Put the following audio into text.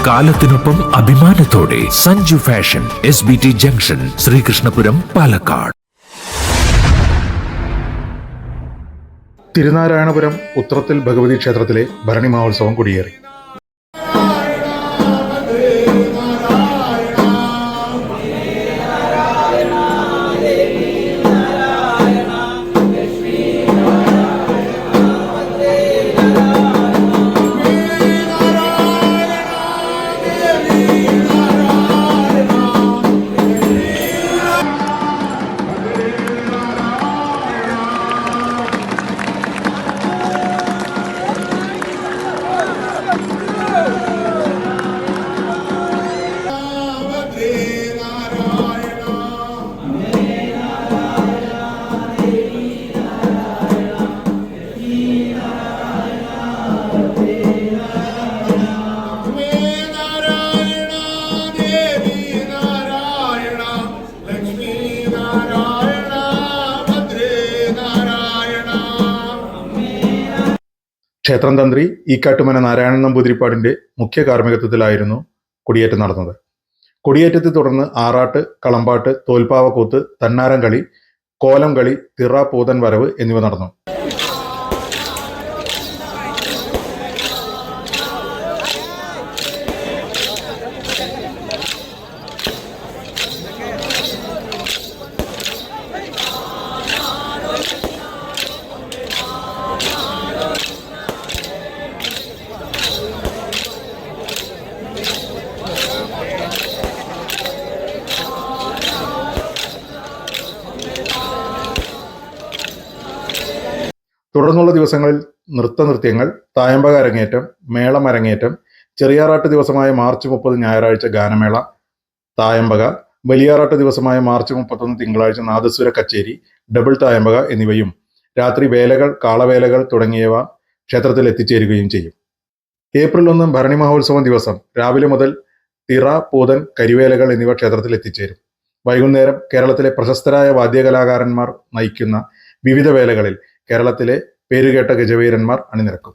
കാലത്തിനൊപ്പം അഭിമാനത്തോടെ Sanju fashion, SBT junction, Sreekrishnapuram, Palakkad. Thirunarayanapuram ഉത്രത്തിൽ ഭഗവതി ക്ഷേത്രത്തിലെ ഭരണി മഹോത്സവം കൊടിയേറി. ക്ഷേത്രം തന്ത്രി ഈക്കാട്ടുമന നാരായണൻ നമ്പൂതിരിപ്പാടിന്റെ മുഖ്യ കാർമ്മികത്വത്തിലായിരുന്നു കൊടിയേറ്റം നടന്നത്. കൊടിയേറ്റത്തെ തുടർന്ന് ആറാട്ട്, കളമ്പാട്ട്, തോൽപ്പാവക്കൂത്ത്, തന്നാരം കളി, കോലം കളി, തിറ, പൂതൻ വരവ് എന്നിവ നടന്നു. തുടർന്നുള്ള ദിവസങ്ങളിൽ നൃത്തങ്ങൾ, തായമ്പക അരങ്ങേറ്റം, മേളം അരങ്ങേറ്റം, ചെറിയാറാട്ട് ദിവസമായ മാർച്ച് 30 ഞായറാഴ്ച ഗാനമേള, തായമ്പക, വലിയാറാട്ട് ദിവസമായ മാർച്ച് 31 തിങ്കളാഴ്ച നാദസ്വര കച്ചേരി, ഡബിൾ തായമ്പക എന്നിവയും രാത്രി വേലകൾ, കാളവേലകൾ തുടങ്ങിയവ ക്ഷേത്രത്തിൽ എത്തിച്ചേരുകയും ചെയ്യും. ഏപ്രിൽ 1 ഭരണി മഹോത്സവം ദിവസം രാവിലെ മുതൽ തിറ, പൂതൻ, കരിവേലകൾ എന്നിവ ക്ഷേത്രത്തിൽ എത്തിച്ചേരും. വൈകുന്നേരം കേരളത്തിലെ പ്രശസ്തരായ വാദ്യകലാകാരന്മാർ നയിക്കുന്ന വിവിധ വേലകളിൽ കേരളത്തിലെ പേരുകേട്ട ഗജവീരന്മാർ അണിനിരക്കും.